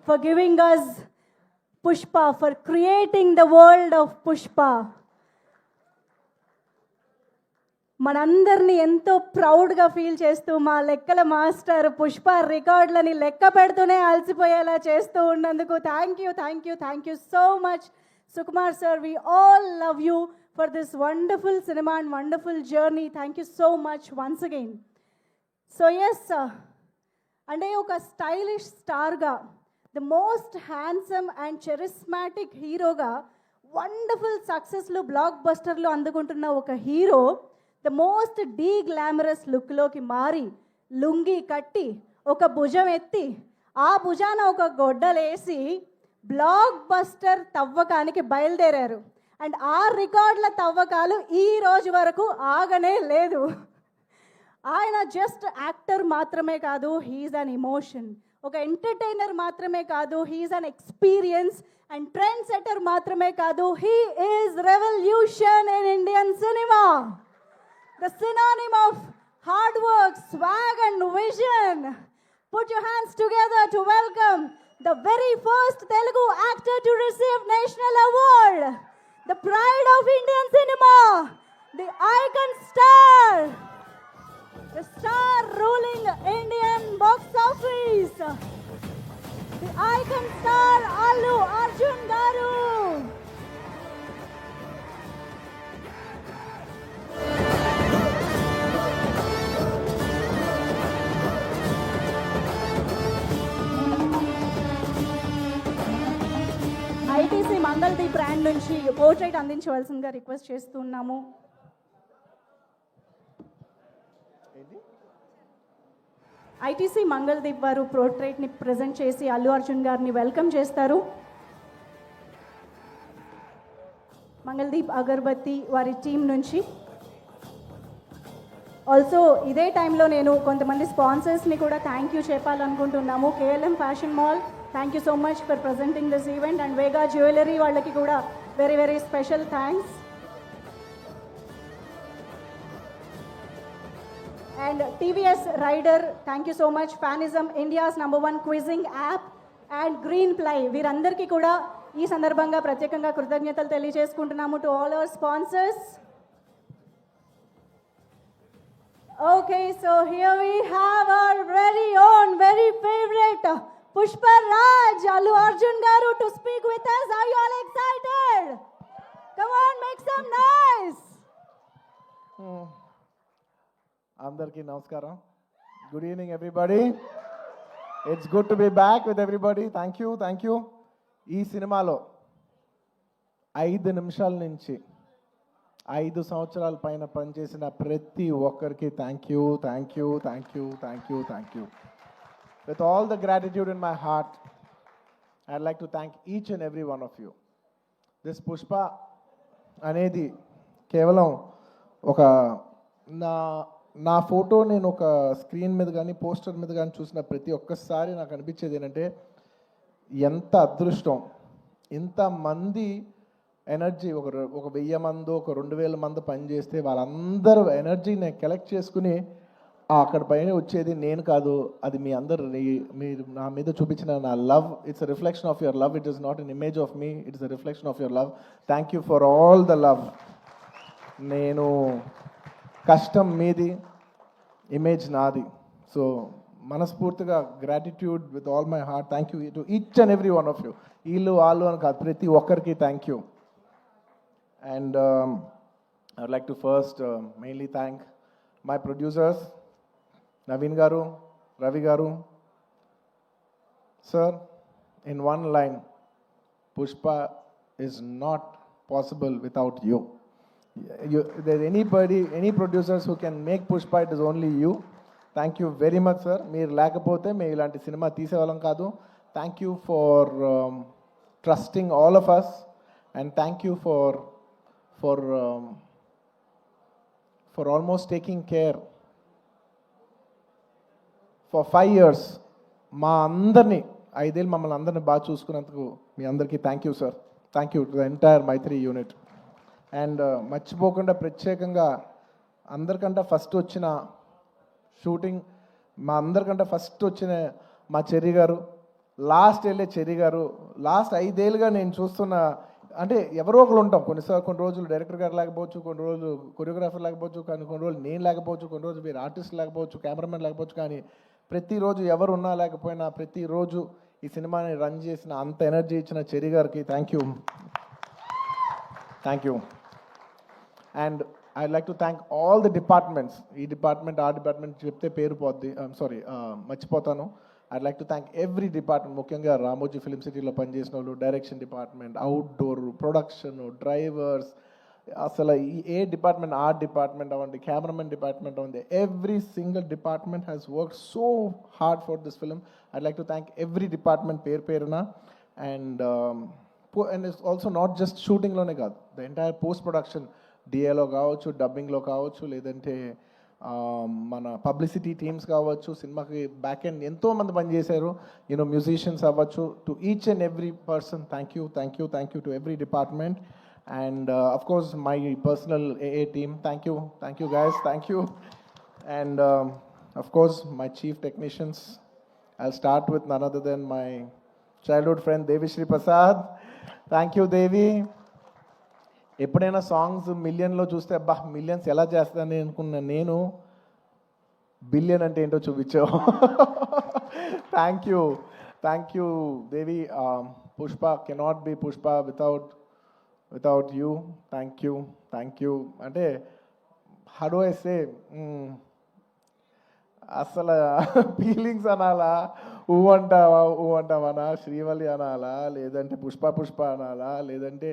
for giving us Pushpa, for creating the world of Pushpa. మనందరినీ ఎంతో ప్రౌడ్గా feel చేస్తూ మా లెక్కల మాస్టర్ పుష్ప రికార్డులని లెక్క పెడుతూనే అలసిపోయేలా చేస్తూ ఉన్నందుకు thank you so much Sukumar sir. We all love you for this wonderful cinema and wonderful journey. Thank you so much once again. So yes, అంటే ఒక స్టైలిష్ స్టార్గా, the most handsome and charismatic హీరోగా, wonderful సక్సెస్లు block బస్టర్లు అందుకుంటున్న ఒక hero the most glamorous లుక్లోకి మారి లుంగి కట్టి ఒక భుజం ఎత్తి ఆ భుజాన ఒక గొడ్డలేసి బ్లాక్ బస్టర్ తవ్వకానికి బయలుదేరారు. అండ్ ఆ రికార్డుల తవ్వకాలు ఈ రోజు వరకు ఆగనే లేదు. ఆయన జస్ట్ యాక్టర్ మాత్రమే కాదు, హీఈస్ అన్ ఎమోషన్. ఒక ఎంటర్టైనర్ మాత్రమే కాదు, he is an experience. And trend setter మాత్రమే కాదు, he is revolution in Indian cinema. The synonym of hard work, swag and vision. Put your hands together to welcome the very first Telugu actor to receive national award, the pride of Indian cinema, the icon star, the star ruling Indian box office, the icon star Allu Arjun Garu. ITC Mangaldeep brand నుంచి portrait అందించవలసిందిగా request చేస్తున్నాము. ITC Mangaldeep వారు పోర్ట్రైట్ని present చేసి అల్లు అర్జున్ గారిని welcome చేస్తారు. మంగళదీప్ అగర్బత్తి వారి team నుంచి. ఆల్సో ఇదే టైంలో నేను కొంతమంది స్పాన్సర్స్ని కూడా థ్యాంక్ యూ చెప్పాలనుకుంటున్నాము. KLM fashion mall, thank you so much for presenting this event. And Vega jewellery వాళ్ళకి కూడా very special thanks. And TVS Raider, thank you so much. Fanism, India's #1 quizzing app. And Greenply, వీరందరికీ కూడా ఈ సందర్భంగా ప్రత్యేకంగా కృతజ్ఞతలు తెలియజేసుకుంటున్నాము to all our sponsors. Okay, so here we have our very own, very favorite Pushpa Raj, Allu Arjun Garu to speak with us. Are you all excited? Come on, make some noise. Andarki namaskaram. Good evening everybody. It's good to be back with everybody. Thank you. ఈ సినిమాలో 5 నిమిషాల నుంచి 5 సంవత్సరాల పైన పనిచేసిన ప్రతి ఒక్కరికి thank you. With all the gratitude in my heart, I'd like to thank each and every one of you. This Pushpa అనేది కేవలం ఒక నా ఫోటో నేను ఒక స్క్రీన్ మీద కానీ పోస్టర్ మీద కానీ చూసిన ప్రతి ఒక్కసారి నాకు అనిపించేది ఏంటంటే, ఎంత అదృష్టం, ఇంతమంది ఎనర్జీ, ఒక 1000 మంది, ఒక 2000 మంది పనిచేస్తే వాళ్ళందరూ ఎనర్జీని కలెక్ట్ చేసుకుని అక్కడ పైన వచ్చేది నేను కాదు, అది మీ అందరు, మీరు నా మీద చూపించిన నా love. It's a reflection of your love. It is not an image of me, it's a reflection of your love. Thank you for all the love. నేను కష్టం మీది, ఇమేజ్ నాది. సో మనస్ఫూర్తిగా gratitude with all my heart. Thank you to each and every one of you. వీళ్ళు వాళ్ళు అని కాదు, ప్రతి ఒక్కరికి thank you. And I would like to first mainly thank my producers, Naveen Garu, Ravi Garu. Sir, in one line, Pushpa is not possible without you. If there's any producers who can make Pushpa, it is only you. Thank you very much, sir. Meer lekapothe me ilanti cinema teesevalam kaadu. Thank you for trusting all of us, and thank you for almost taking care for 5 years. మా అందరినీ 5 ఏళ్ళు మమ్మల్ని అందరినీ బాగా చూసుకున్నందుకు మీ అందరికీ thank you sir. Thank you to the entire Mythri unit. And మర్చిపోకుండా ప్రత్యేకంగా అందరికంటే ఫస్ట్ వచ్చిన షూటింగ్, మా అందరికంటే ఫస్ట్ వచ్చిన మా చెర్రి గారు, లాస్ట్ వెళ్ళే చెర్రీ గారు, లాస్ట్ 5 ఏళ్ళుగా నేను చూస్తున్న, అంటే ఎవరో ఒకరు ఉంటాం, కొన్ని రోజులు డైరెక్టర్ గారు లేకపోవచ్చు, కొన్ని రోజులు కొరియోగ్రాఫర్ లేకపోవచ్చు, కానీ కొన్ని రోజులు నేను లేకపోవచ్చు, కొన్ని రోజులు మీరు ఆర్టిస్ట్ లేకపోవచ్చు, కెమెరామెన్ లేకపోవచ్చు, కానీ ప్రతిరోజు ఎవరు ఉన్నా లేకపోయినా ప్రతిరోజు ఈ సినిమాని రన్ చేసిన, అంత ఎనర్జీ ఇచ్చిన చెర్రీ గారికి thank you. And I like to thank all the departments. ఈ డిపార్ట్మెంట్ ఆ డిపార్ట్మెంట్ చెప్తే పేరు పోద్ది, సారీ మర్చిపోతాను. I like to thank every department, ముఖ్యంగా రామోజీ ఫిలిం సిటీలో పనిచేసిన వాళ్ళు, direction department, outdoor, production, drivers, అసలు ఏ డిపార్ట్మెంట్ ఆర్ట్ డిపార్ట్మెంట్ అవ్వండి, కెమెరామెన్ డిపార్ట్మెంట్ అవ్వండి, every single department has work so hard for this film. I like to thank every department పేరున. And it's also not just షూటింగ్లోనే కాదు, the entire post production, డిఏలో కావచ్చు, డబ్బింగ్లో కావచ్చు, లేదంటే మన పబ్లిసిటీ టీమ్స్ కావచ్చు, సినిమాకి బ్యాక్ ఎండ్ ఎంతోమంది పనిచేశారు, యూనో మ్యూజిషియన్స్ అవ్వచ్చు, to each and every person thank you to every department. And of course my personal AA team, thank you guys, thank you. And of course my chief technicians, I'll start with none other than my childhood friend Devi Shri Prasad. Thank you Devi. ఎప్పుడైనా songs మిలియన్లో చూస్తే అబ్బా millions ఎలా చేస్తానని అనుకున్నా, నేను billion అంటే ఏంటో చూపించావు. Thank you Devi. Pushpa cannot be Pushpa without you. Thank you. అంటే how do I say, అసలు ఫీలింగ్స్ అనాలా, ఊ అంటావనా, శ్రీవల్లి అనాలా, లేదంటే పుష్ప అనాలా, లేదంటే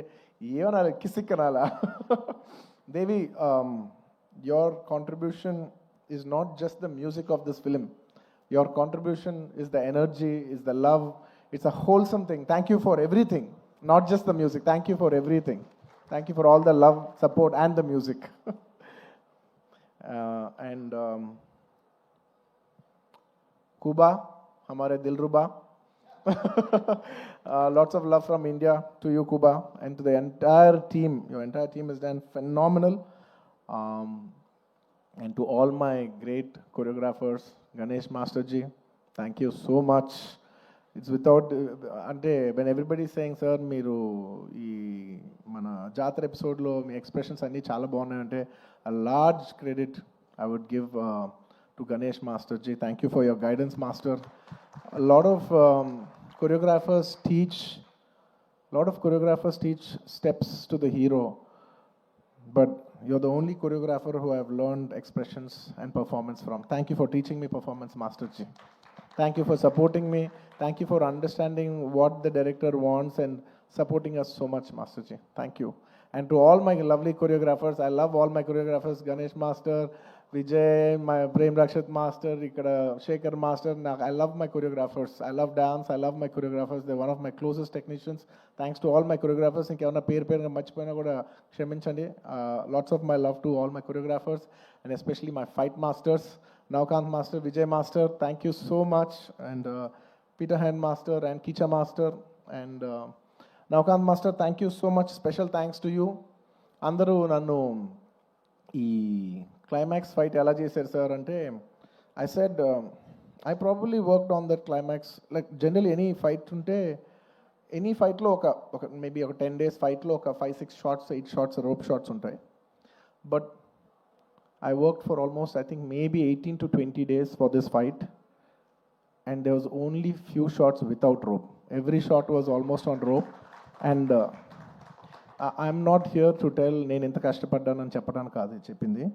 ఏమనాలి, కిసిక్ అనాలా. దేవి, your contribution is not just the music of this film. Your contribution is the energy, is the love. It's a wholesome thing. Thank you for everything. Not just the music. Thank you for everything. Thank you for all the love, support, and the music. And Kuba, hamare Dilruba. Lots of love from India to you, Kuba, and to the entire team. Your entire team has done phenomenal. And to all my great choreographers, Ganesh Masterji, thank you so much. It's without, అంటే when everybody is saying, sir మీరు ఈ మన జాతర ఎపిసోడ్లో మీ expressions అన్నీ చాలా బాగున్నాయంటే, a large credit I would give to Ganesh Masterji. Thank you for your guidance, Master. A lot of choreographers teach steps to the hero, but you're the only choreographer who I've learned expressions and performance from. Thank you for teaching me performance, Masterji. Thank you for supporting me. Thank you for understanding what the director wants and supporting us so much, Masterji. Thank you. And to all my lovely choreographers, I love all my choreographers, Ganesh Master, Vijay, my Prem Rakshat Master, Ikkada Shekhar Master. I love my choreographers. I love dance. I love my choreographers. They're one of my closest technicians. Thanks to all my choreographers. Inkevanna పేరుగా మర్చిపోయినా కూడా క్షమించండి. Lots of my love to all my choreographers, and especially my fight masters, Navkant Master, Vijay Master, thank you so much. And Peter Hand Master and Kicha Master and Navkant Master, thank you so much. Special thanks to you. అందరూ నన్ను ఈ climax fight ఎలా చేశారు sir అంటే, I said I probably worked on that climax. Like generally any fight ఉంటే, any ఫైట్లో ఒక maybe ఒక 10 days ఫైట్లో ఒక 5-6 shots 8 shots rope shots ఉంటాయి. But I worked for almost, I think, maybe 18 to 20 days for this fight, and there was only few shots without rope. Every shot was almost on rope, and I'm not here to tell నేను ఎంత కష్టపడ్డానని చెప్పడానికి కాదు చెప్పింది.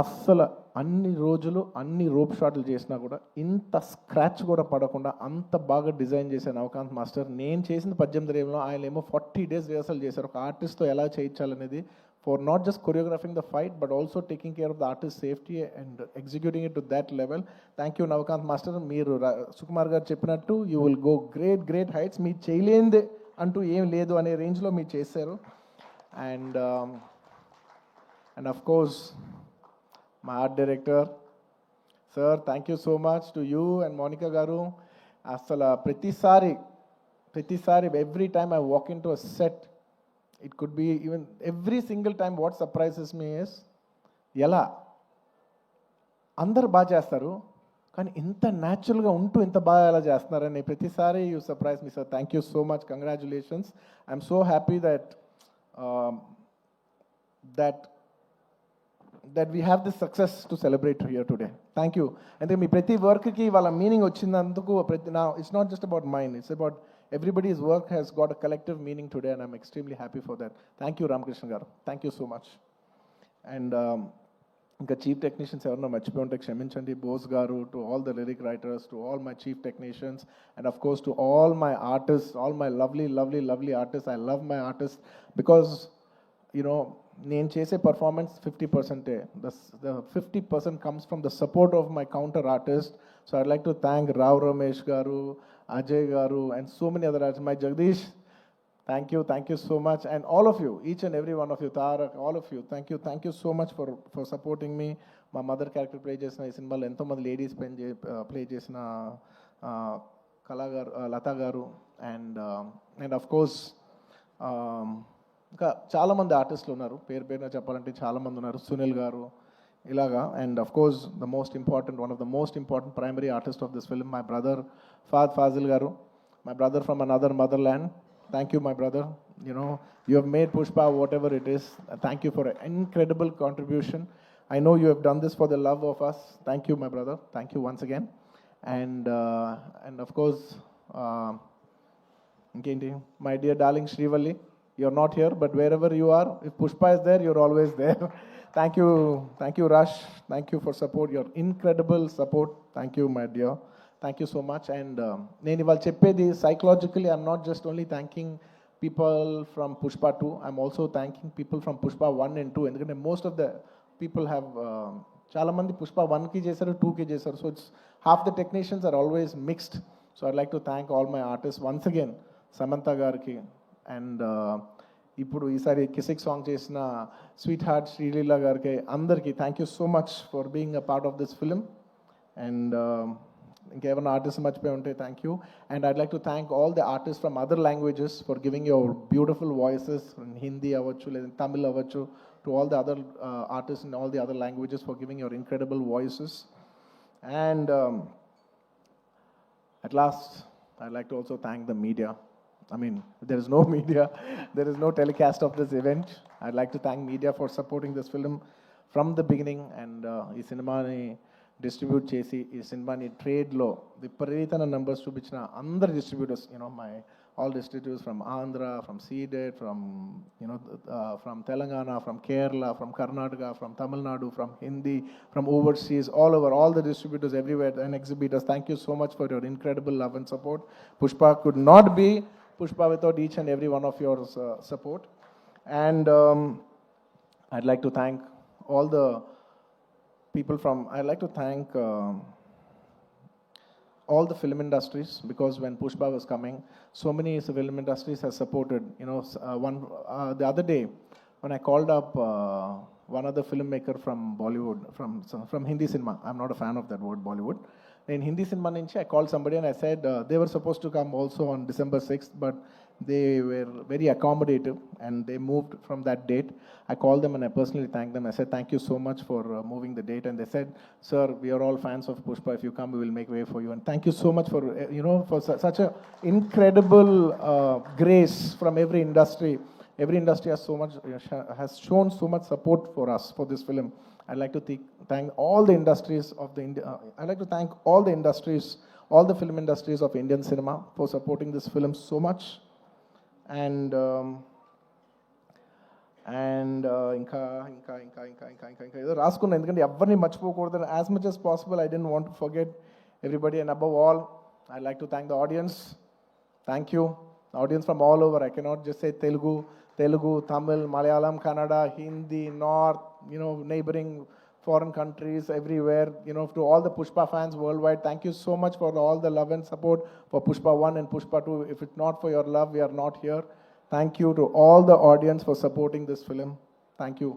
అస్సలు అన్ని రోజులు అన్ని rope షాట్లు చేసినా కూడా ఇంత స్క్రాచ్ కూడా పడకుండా అంత బాగా డిజైన్ చేశాను నవకాంత్ మాస్టర్. నేను చేసిన 18 రేవులో ఆయన ఏమో 40 days రిహర్సల్ చేశారు ఒక ఆర్టిస్ట్తో ఎలా చేయించాలనేది, for not just choreographing the fight but also taking care of the artist safety and executing it to that level. Thank you Navakanth master. మీరు సుకుమార్ గారు చెప్పినట్టు you will go great heights. మీరు చేయలేనిదే అంటూ ఏం లేదు అనే రేంజ్లో మీరు చేశారు. And of course my art director, sir, thank you so much to you and Monica garu. Asala pratisari every time I walk into a set, it could be even every single time, what surprises me is ela andaru baa chestaru కానీ ఇంత న్యాచురల్గా ఉంటూ ఇంత బాగా ఎలా చేస్తున్నారని ప్రతిసారి you surprise me sir. Thank you so much, congratulations. I'm so happy that that we have this success to celebrate here today. Thank you. And then మీ ప్రతి వర్క్కి వాళ్ళ మీనింగ్ వచ్చినందుకు now it's not just about mine, it's about everybody's work has got a collective meaning today, and I'm extremely happy for that. Thank you, Ramakrishna garu. Thank you so much. And ఇంకా chief technicians ఎవరన్నా మర్చిపోయి ఉంటే క్షమించండి. బోస్ గారు, to all the lyric writers, to all my chief technicians, and of course to all my artist, all my lovely artist. I love my artist because నేను చేసే performance 50%. The 50% comes from the support of my counter artist. So I'd like to thank Rao Ramesh garu, Ajay garu, and so many other artists. My Jagdish, thank you so much. And all of you, each and every one of you, Tarak, all of you, thank you so much for supporting me. My mother character play chesina ee cinema lo ento mandi ladies play chesina Kala garu, Lata garu, and of course ఇంకా చాలామంది ఆర్టిస్టులు ఉన్నారు, పేరున చెప్పాలంటే చాలామంది ఉన్నారు. సునీల్ గారు ఇలాగా. And of course one of the most important primary artist of this film, my brother Fazil garu, my brother from another mother land. Thank you my brother. You have made Pushpa whatever it is. Thank you for incredible contribution. I know you have done this for the love of us. Thank you, my brother. Thank you once again. And of course, my dear darling Srivalli, you're not here, but wherever you are, if Pushpa is there, you're always there. Thank you, Rush. Thank you for support, your incredible support. Thank you, my dear. Thank you so much. And నేను ఇవాళ చెప్పేది psychologically, I'm not just only thanking people from Pushpa 2, I'm also thanking people from Pushpa 1 and 2. ఎందుకంటే most of the people have చాలా మంది Pushpa 1కి చేశారు, 2కి చేశారు. So it's half the technicians are always mixed. So I'd like to thank all my artists once again. Samantha గారికి, and ఇప్పుడు ఈసారి కిసిక్ సాంగ్ చేసిన స్వీట్ హార్ట్ శ్రీలీల గారికి, అందరికీ thank you so much for being a part of this film. And ఇంకేమైనా artist మర్చిపోయి ఉంటే thank you. And I'd like to thank all the artist from other languages for giving your beautiful voices. Hindi అవ్వచ్చు, లేదా తమిళ్ అవ్వచ్చు, to all the other artist in all the other languages for giving your incredible voices. And at last, I'd like to also thank the media. I mean, there is no media, there is no telecast of this event. I'd like to thank media for supporting this film from the beginning. And ఈ సినిమాని distribute చేసి, ఈ సినిమాని ట్రేడ్లో విపరీతమైన numbers చూపించిన అందరు distributors, my all distributors from Andhra, from Seeded, from Telangana, from Kerala, from Karnataka, from Tamil Nadu, from Hindi, from overseas, all over, all the distributors everywhere and exhibitors. Thank you so much for your incredible love and support. Pushpa could not be Pushpa without each and every one of your support. And I'd like to thank all the people I'd like to thank all the film industries, because when Pushpa was coming, so many film industries have supported. The other day, when I called up one other filmmaker from Bollywood, from Hindi cinema, I'm not a fan of that word Bollywood. In Hindi cinema, I called somebody and I said they were supposed to come also on December 6th, but they were very accommodative and they moved from that date. I called them and I personally thanked them. I said, thank you so much for moving the date. And they said, sir, we are all fans of Pushpa. If you come, we will make way for you. And thank you so much for, for such a incredible grace from every industry. Every industry has shown so much support for us, for this film. I'd like to thank all the industries of I'd like to thank all the industries, all the film industries of Indian cinema for supporting this film so much. And ఇంకా ఏదో రాసుకున్నాను, ఎందుకంటే ఎవరిని మర్చిపోకూడదు. As much as possible, I didn't want to forget everybody. And above all, I'd like to thank the audience. Thank you. The audience from all over. I cannot just say Telugu, Tamil, Malayalam, Kannada, Hindi, North, neighboring foreign countries, everywhere, to all the Pushpa fans worldwide. Thank you so much for all the love and support for Pushpa 1 and Pushpa 2. If it's not for your love, we are not here. Thank you to all the audience for supporting this film. Thank you.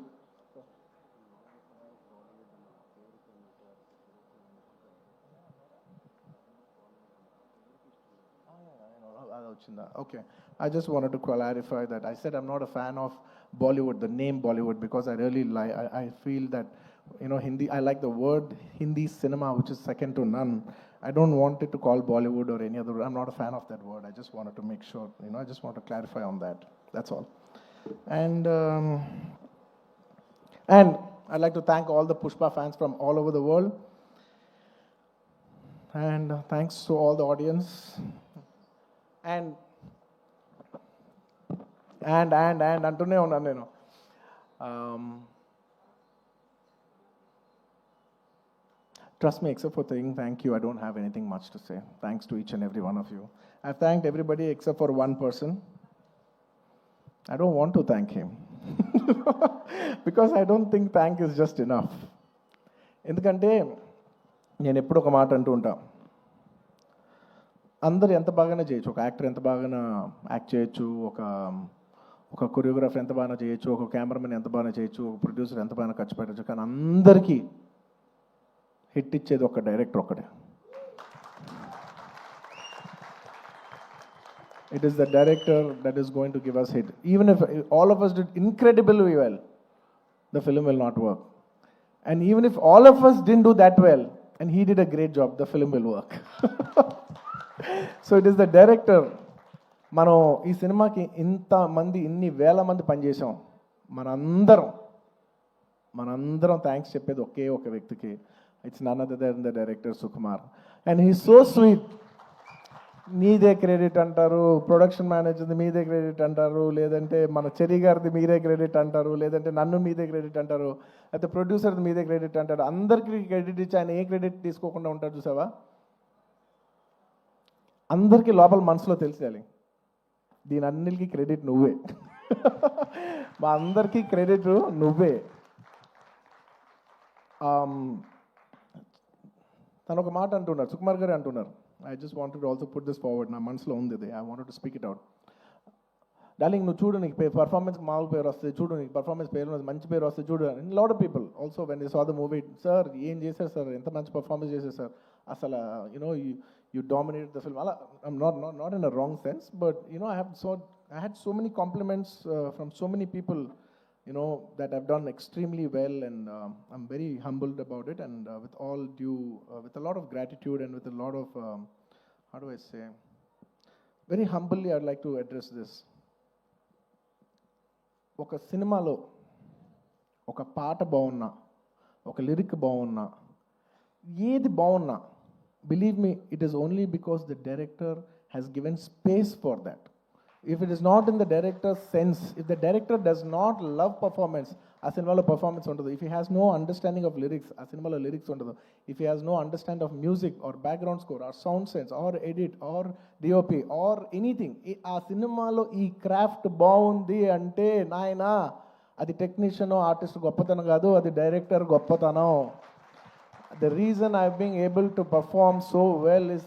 Okay. I just wanted to clarify that. I said I'm not a fan of Bollywood, the name Bollywood, because I really I feel that Hindi. I like the word Hindi cinema, which is second to none. I don't want it to call Bollywood or any other. I'm not a fan of that word. I just wanted to make sure, I just want to clarify on that. That's all. And I'd like to thank all the Pushpa fans from all over the world. And thanks to all the audience. And అంటూనే ఉన్నాను నేను. Trust me, except for saying thank you, I don't have anything much to say. Thanks to each and every one of you. I've thanked everybody except for one person. I don't want to thank him. Because I don't think thank is just enough. ఎందుకంటే నేను ఎప్పుడు ఒక మాట అంటూ ఉంటా, అందరు ఎంత బాగానే చేయొచ్చు, ఒక యాక్టర్ ఎంత బాగానే యాక్ట్ చేయొచ్చు, ఒక కొరియోగ్రాఫర్ ఎంత బాగా చేయొచ్చు, ఒక కెమెరామెన్ ఎంత బాగా చేయొచ్చు, ఒక ప్రొడ్యూసర్ ఎంత బాగా ఖర్చు పెట్టచ్చు, కానీ అందరికీ హిట్ ఇచ్చేది ఒక డైరెక్టర్ ఒకటే. It is the director that is going to give us hit. Even if all of us did incredibly well, the film will not work. And even if all of us didn't do that well, and he did a great job, the film will work. So it is the director. మనం ఈ సినిమాకి ఇన్ని వేల మంది పనిచేసాం. మనందరం thanks చెప్పేది ఒకే ఒక వ్యక్తికి. It's none other than the director Sukumar. And he so sweet. మీదే క్రెడిట్ అంటారు, ప్రొడక్షన్ మేనేజర్ది మీదే క్రెడిట్ అంటారు, లేదంటే మన చెరి గారిది మీరే క్రెడిట్ అంటారు, లేదంటే నన్ను మీదే క్రెడిట్ అంటారు, అయితే ప్రొడ్యూసర్ది మీదే క్రెడిట్ అంటారు. అందరికీ క్రెడిట్ ఇచ్చి ఆయన ఏ క్రెడిట్ తీసుకోకుండా ఉంటాడు చూసావా. అందరికీ లోపల మనసులో తెలిసేయాలి, దీని అన్నిటికీ క్రెడిట్ నువ్వే. మా అందరికీ క్రెడిట్ నువ్వే. తను ఒక మాట అంటున్నారు, సుకుమార్ గారు అంటున్నారు. I just wanted to also put this forward. నా మనసులో ఉంది ఇది. I wanted to speak it out. Darling, నువ్వు చూడు, నీకు పర్ఫార్మెన్స్ మామూలు పేరు వస్తుంది, చూడు నీకు పర్ఫార్మెన్స్ పేరు మంచి పేరు వస్తుంది చూడు. And lot of people also when they saw the movie, sir ఏం చేశారు సార్, ఎంత మంచి పర్ఫార్మెన్స్ చేశారు సార్, అసలు you dominated the film. I'm not in a wrong sense, but I had so many compliments from so many people, that I've done extremely well, and I'm very humbled about it, and with all due, with a lot of gratitude and with a lot of, how do I say, very humbly I'd like to address this. ఒక సినిమాలో ఒక పాట బాగున్నా, ఒక lyric బాగున్నా, ఏది బాగున్నా, believe me, it is only because the director has given space for that. If it is not in the director's sense, if the director does not love performance, ఆ సినిమాలో పర్ఫార్మెన్స్ ఉండదు. If he has no understanding of lyrics, ఆ సినిమాలో lyrics ఉండదు. If he has no understanding of music or background score or sound sense or edit or DOP or anything, ఆ సినిమాలో ఈ craft బాగుంది అంటే నాయనా, అది టెక్నీషియన్ ఆర్టిస్ట్ గొప్పతనం కాదు, అది డైరెక్టర్ గొప్పతనం. The reason I've been able to perform so well is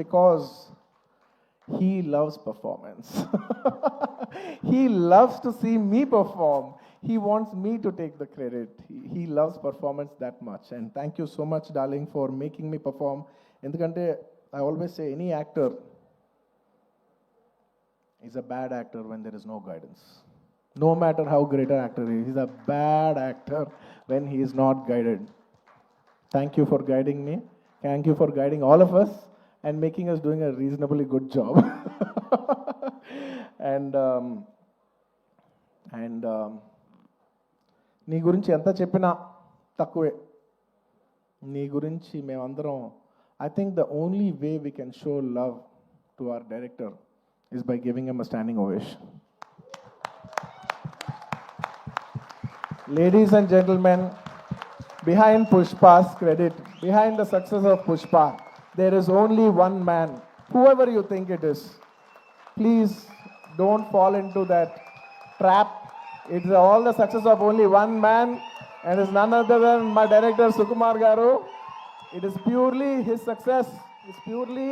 because he loves performance. He loves to see me perform. He wants me to take the credit. He loves performance that much. And thank you so much, darling, for making me perform. Endukante I always say any actor is a bad actor when there is no guidance. No matter how great an actor is, he's a bad actor when he is not guided. Thank you for guiding me. Thank you for guiding all of us and making us doing a reasonably good job. And నీ గురించి ఎంత చెప్పినా తక్కువే. నీ గురించి మేమందరం, I think the only way we can show love to our director is by giving him a standing ovation. Ladies and gentlemen, behind Pushpa's credit, behind the success of Pushpa, there is only one man. Whoever you think it is, please don't fall into that trap. It's all the success of only one man, and it's none other than my director Sukumar Garu. It is purely his success. It's purely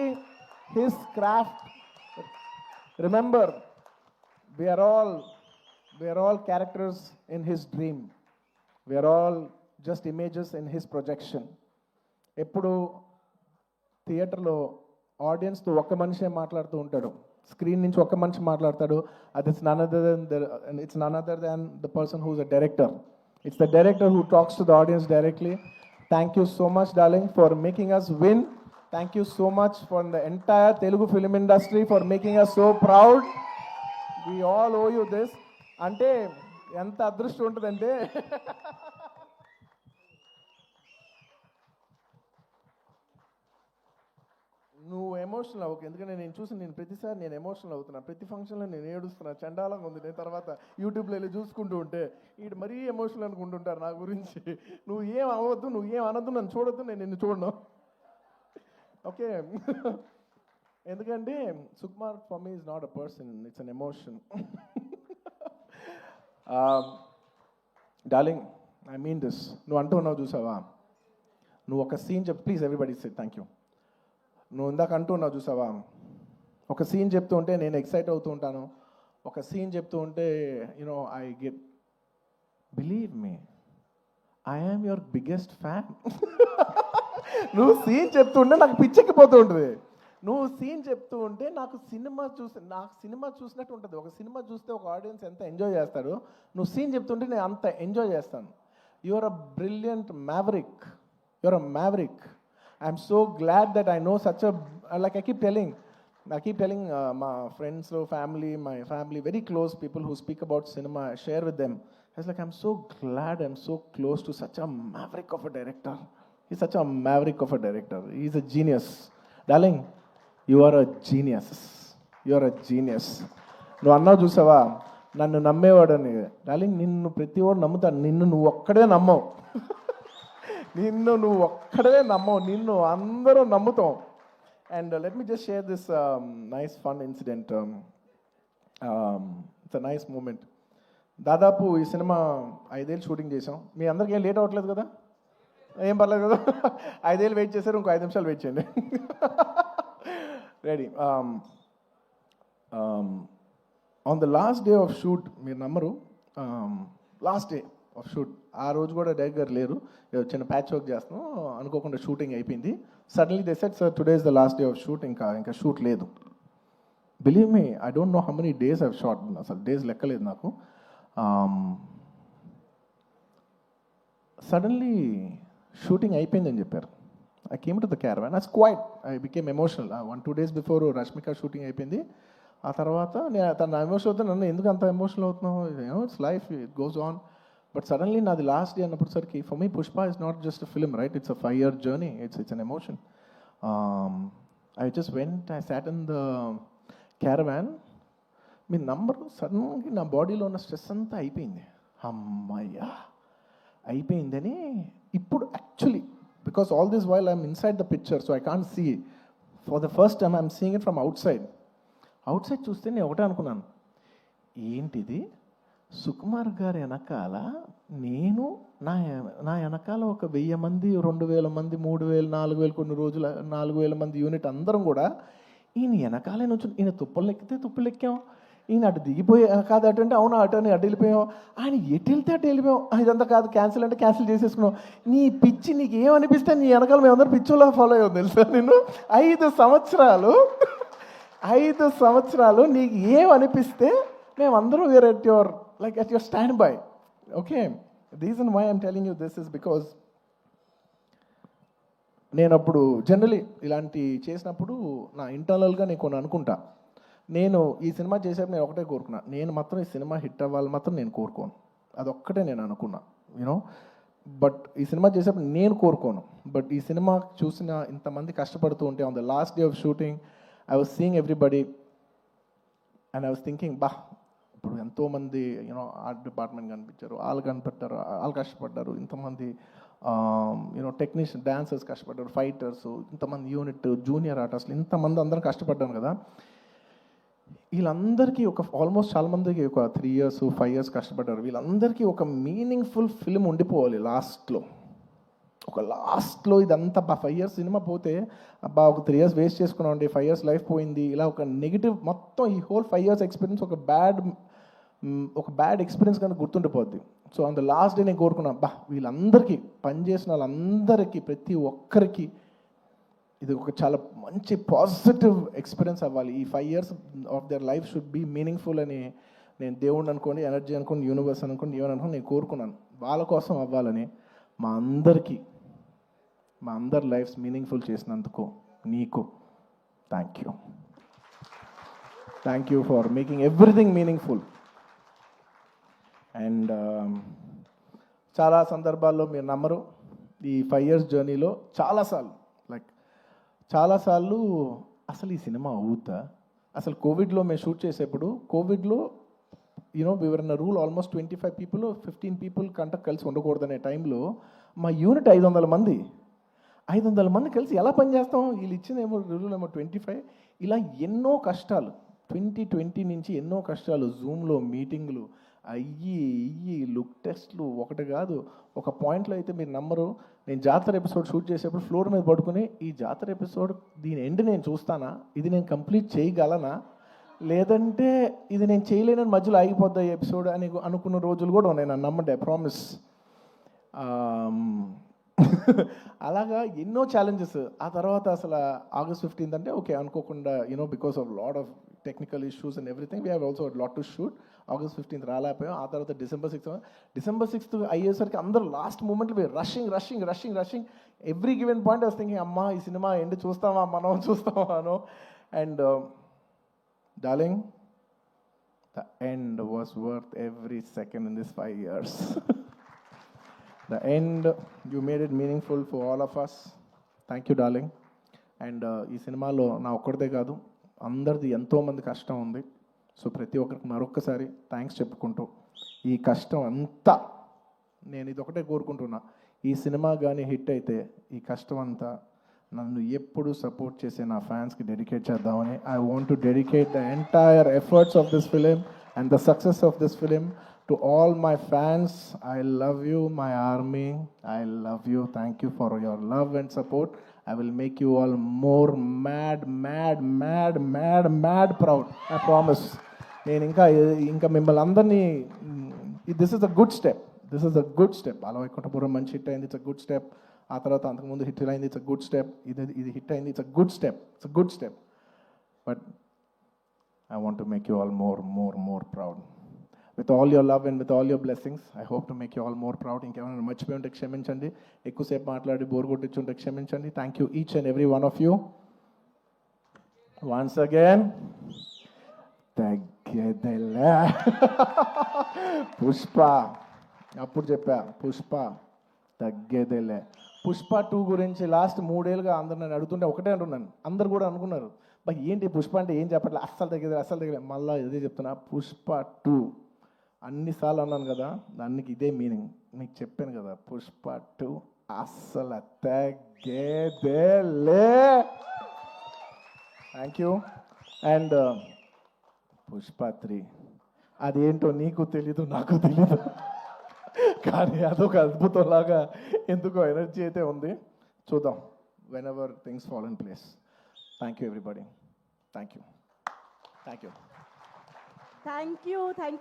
his craft. Remember, we are all characters in his dream. We are all just images in his projection. ఎప్పుడు థియేటర్లో ఆడియన్స్తో ఒక్క మనిషే మాట్లాడుతూ ఉంటాడు, screen నుంచి ఒక్క మనిషి మాట్లాడతాడు. అది it's none other than the person who is a director. It's the director who talks to the audience directly. Thank you so much, darling, for making us win. Thank you so much for the entire Telugu film industry for making us so proud. We all owe you this. అంటే ఎంత అదృష్టం ఉంటుందంటే నువ్వు emotional అవ్వకు, ఎందుకంటే నేను చూసి నేను ప్రతిసారి నేను ఎమోషనల్ అవుతున్నా, ప్రతి ఫంక్షన్లో నేను ఏడుస్తున్నా, చండాలంగా ఉంది. నేను తర్వాత యూట్యూబ్లో వెళ్ళి చూసుకుంటూ ఉంటే వీడు మరీ ఎమోషనల్ అనుకుంటుంటారు నా గురించి. నువ్వు ఏం అవ్వద్దు, నువ్వు ఏం అనొద్దు, నన్ను చూడొద్దు, నేను నిన్ను చూడను, ఓకే? ఎందుకంటే Sukumar for me is not a person, it's an emotion. Darling, I mean this. నువ్వు అంటూ ఉన్నావు చూసావా, నువ్వు ఒక సీన్ చెప్పు please, everybody say thank you. నువ్వు ఇందాక అంటున్నావు చూసావా, ఒక సీన్ చెప్తూ ఉంటే నేను ఎక్సైట్ అవుతూ ఉంటాను, ఒక సీన్ చెప్తూ ఉంటే you know I get, believe me, I am your biggest fan. నువ్వు సీన్ చెప్తుంటే నాకు పిచ్చెక్కిపోతూ ఉంటుంది. నువ్వు సీన్ చెప్తూ ఉంటే నాకు సినిమా చూసినట్టు ఉంటుంది. ఒక సినిమా చూస్తే ఒక ఆడియన్స్ ఎంత ఎంజాయ్ చేస్తారు, నువ్వు సీన్ చెప్తుంటే నేను అంత ఎంజాయ్ చేస్తాను. Your a brilliant maverick, your a maverick. I'm so glad that I know such a, like I keep telling my friends, my family, very close people who speak about cinema, I share with them. I was like, I'm so glad I'm so close to such a maverick of a director. He's such a maverick of a director. He's a genius. Darling, you are a genius. You are a genius. నువ్వు అన్నావు చూసావా, నన్ను నమ్మేవాడని. Darling, నిన్ను ప్రతివాడు నమ్ముతాడు, నిన్ను నువ్వు ఒక్కడే నమ్మవు. నిన్ను నువ్వు ఒక్కడే నమ్మవు, నిన్ను అందరూ నమ్ముతాం. And let me just share this nice fun incident. It's a nice moment. దాదాపు ఈ సినిమా 5 ఏళ్ళు షూటింగ్ చేసాం. మీ అందరికీ ఏం లేట్ అవ్వట్లేదు కదా, ఏం పర్లేదు కదా? 5 ఏళ్ళు వెయిట్ చేశారు, ఇంకో 5 నిమిషాలు వెయిట్ చేయండి. Ready. On the last day of shoot, మీరు నమ్మరు, లాస్ట్ డే ఆఫ్ షూట్, ఆ రోజు కూడా డైరెక్టర్ గారు లేరు, చిన్న ప్యాచ్ వర్క్ చేస్తున్నాం, అనుకోకుండా షూటింగ్ అయిపోయింది. Suddenly they said, sir today is the last day of shoot, ఇంకా షూట్ లేదు. Believe me, I don't know how many days I've shot, అసలు డేస్ లెక్కలేదు నాకు. సడన్లీ షూటింగ్ అయిపోయిందని చెప్పారు. I came to the caravan, I quite, I became emotional. 1-2 days before Rashmika shooting అయిపోయింది. ఆ తర్వాత నేను తన ఎమోషన్ అవుతాను, నన్ను ఎందుకు అంత ఎమోషనల్ అవుతున్నావు, it's life, it goes on. But suddenly నాది లాస్ట్ డే అన్నప్పటిసరికి, for me Pushpa is not just a film, right? It's a 5-year journey. It's an emotion. I just went, I sat in the caravan. Me number సడన్గా నా బాడీలో ఉన్న stress అంతా అయిపోయింది. అమ్మయ్యా అయిపోయిందని ఇప్పుడు actually, because all this while I'm inside the picture, so I can't see. For the first time I'm seeing it from outside చూస్తే నేను ఒకటే అనుకున్నాను, ఏంటిది, సుకుమార్ గారి వెనకాల నేను, నా వెనకాల ఒక 1000 మంది, 2000 మంది, 3000, 4000, కొన్ని రోజులు 4000 మంది యూనిట్ అందరం కూడా ఈయన వెనకాలే నుంచి, ఈయన తుప్పలు ఎక్కితే తుప్పలు ఎక్కాం, ఈయన అటు దిగిపోయి కాదు అటు అంటే అవును అటు అని అటు వెళ్ళిపోయాం, ఆయన ఎటు వెళ్తే అటు వెళ్ళిపోయాం, ఇదంతా కాదు క్యాన్సిల్ అంటే క్యాన్సిల్ చేసేసుకున్నాం. నీ పిచ్చి నీకు ఏమనిపిస్తే నీ వెనకాల మేమందరం పిచ్చిలా ఫాలో అయ్యాం తెలుసా. నేను 5 సంవత్సరాలు నీకు ఏమనిపిస్తే మేమందరం were at your, like at your standby. Okay, the reason why I'm telling you this is because నేను అప్పుడు జనరలీ ఇలాంటి చేసినప్పుడు నా ఇంటర్నల్గా నేను కొన్ని అనుకుంటా. నేను ఈ సినిమా చేసేప్పుడు నేను ఒకటే కోరుకున్నా, నేను మాత్రం ఈ సినిమా హిట్ అవ్వాలి మాత్రం నేను కోరుకోను, అదొక్కటే నేను అనుకున్నా, యూనో. బట్ ఈ సినిమా చేసేప్పుడు నేను కోరుకోను. బట్ ఈ సినిమా చూసిన ఇంతమంది కష్టపడుతూ ఉంటే, on the last day of shooting I was seeing everybody and I was thinking, బా ఇప్పుడు ఎంతోమంది యూనో ఆర్ట్ డిపార్ట్మెంట్ కనిపించారు, వాళ్ళు కష్టపడ్డారు, ఇంతమంది యూనో టెక్నీషియన్, డాన్సర్స్ కష్టపడ్డారు, ఫైటర్స్, ఇంతమంది యూనిట్, జూనియర్ ఆర్టిస్టులు, ఇంతమంది అందరం కష్టపడ్డాను కదా. వీళ్ళందరికీ ఆల్మోస్ట్ చాలా మందికి ఒక 3 years 5 years కష్టపడ్డారు. వీళ్ళందరికీ ఒక మీనింగ్ఫుల్ ఫిల్మ్ ఉండిపోవాలి లాస్ట్లో ఇదంతా 5 years సినిమా పోతే ఒక 3 years వేస్ట్ చేసుకున్నామండి, 5 years లైఫ్ పోయింది, ఇలా ఒక నెగిటివ్ మొత్తం ఈ హోల్ 5 years ఎక్స్పీరియన్స్ ఒక బ్యాడ్ ఎక్స్పీరియన్స్ కనుక గుర్తుండిపోద్ది. So on the last day నేను కోరుకున్నా, వీళ్ళందరికీ పనిచేసిన వాళ్ళందరికీ, ప్రతి ఒక్కరికి ఇది ఒక చాలా మంచి పాజిటివ్ ఎక్స్పీరియన్స్ అవ్వాలి. ఈ 5 years of their life should be meaningful అని నేను దేవుడిని అనుకోండి, ఎనర్జీ అనుకోండి, యూనివర్స్ అనుకోండి, ఏమని అనుకోండి నేను కోరుకున్నాను. వాళ్ళ కోసం అవ్వాలని మా అందరికీ మా అందరి లైఫ్స్ మీనింగ్ఫుల్ చేసినందుకు నీకు thank you for making everything meaningful. And చాలా సందర్భాల్లో మీరు నమ్మరు, ఈ 5 years జర్నీలో చాలాసార్లు అసలు ఈ సినిమా అవుద్దా, అసలు కోవిడ్లో మేము షూట్ చేసేప్పుడు కోవిడ్లో we were in rule almost 25 people 15 people కంట కలిసి ఉండకూడదనే టైంలో మా యూనిట్ 500 మంది కలిసి ఎలా పనిచేస్తాం, వీళ్ళు ఇచ్చిందేమో రూల్ ఏమో 25. ఇలా ఎన్నో కష్టాలు 2020 నుంచి ఎన్నో కష్టాలు, జూమ్లో మీటింగ్లు అయ్యి లుక్ టెస్ట్లు ఒకటి కాదు. ఒక పాయింట్లో అయితే మీరు నమ్మరు, నేను జాతర ఎపిసోడ్ షూట్ చేసేప్పుడు ఫ్లోర్ మీద పడుకుని ఈ జాతర ఎపిసోడ్ దీని ఎండ్ నేను చూస్తానా, ఇది నేను కంప్లీట్ చేయగలనా, లేదంటే ఇది నేను చేయలేనని మధ్యలో ఆగిపోద్దా ఈ ఎపిసోడ్ అని అనుకున్న రోజులు కూడా ఉన్నాయి. నన్ను నమ్మండి, ఐ ప్రామిస్. అలాగా ఎన్నో ఛాలెంజెస్. ఆ తర్వాత అసలు August 15th అంటే ఓకే అనుకోకుండా because of lot of technical issues and everything we have also lot to shoot. August 15th రాలేకపోయాం. ఆ తర్వాత December 6th అయ్యేసరికి అందరూ లాస్ట్ మూమెంట్లో rushing every given point I was thinking అమ్మా ఈ సినిమా ఎండ్ చూస్తామా అనో. And darling, the end was worth every second in this 5 years. The end, you made it meaningful for all of us. Thank you, darling. And ఈ సినిమాలో నా ఒక్కడిదే కాదు, అందరిది ఎంతోమంది కష్టం ఉంది. సో ప్రతి ఒక్కరికి మరొక్కసారి థ్యాంక్స్ చెప్పుకుంటూ, ఈ కష్టం అంతా నేను ఇది ఒకటే కోరుకుంటున్నా, ఈ సినిమా కానీ హిట్ అయితే ఈ కష్టం అంతా నన్ను ఎప్పుడు సపోర్ట్ చేసే నా ఫ్యాన్స్కి డెడికేట్ చేద్దామని. I want to dedicate the entire efforts of this film and the success of this film to all my fans. I love you my army, I love you. Thank you for your love and support. I will make you all more mad proud. I promise. నేను ఇంకా మిమ్మల్ని అందరినీ, this is a good step. Ala Vaikunthapuram మంచి hit అయింది, it's a good step. ఆ తర్వాత అంతకుముందు hit అయింది, ఇట్స్ అ గుడ్ స్టెప్. ఇది హిట్ అయింది, it's a good step. But I want to make you all more proud. With all your love and with all your blessings, I hope to make you all more proud. ఇంకేమైనా మర్చిపోయి ఉంటే క్షమించండి, ఎక్కువసేపు మాట్లాడి bore కొట్టించుంటే క్షమించండి. Thank you each and every one of you. Once again తగ్గేదేలే. పుష్ప అప్పుడు చెప్పా, పుష్ప తగ్గేదేలే. పుష్ప 2 గురించి లాస్ట్ 3 ఏళ్ళుగా అందరు నన్ను అడుగుతుంటే ఒకటే అంటున్నాను, అందరు కూడా అనుకున్నారు బట్ ఏంటి పుష్ప అంటే ఏం చెప్పట్లే, అస్సలు తగ్గేదే. మళ్ళీ ఇదే చెప్తున్నా, పుష్ప 2 అన్నిసార్లు అన్నాను కదా, దానికి ఇదే మీనింగ్. మీకు చెప్పాను కదా, పుష్ప 2 అస్సలు తగ్గేదేలే. Thank you. అండ్ పుష్ప 3 అదేంటో నీకు తెలీదు, నాకు తెలీదు, కానీ అదొక అద్భుతంలాగా ఎందుకో ఎనర్జీ అయితే ఉంది. చూద్దాం, whenever things fall in place. Thank you everybody. Thank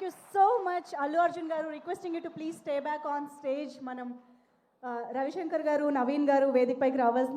you so much. Allu Arjun garu, requesting you to please stay back on stage. మనం రవిశంకర్ గారు, నవీన్ గారు వేదికపైకి రావాల్సింది.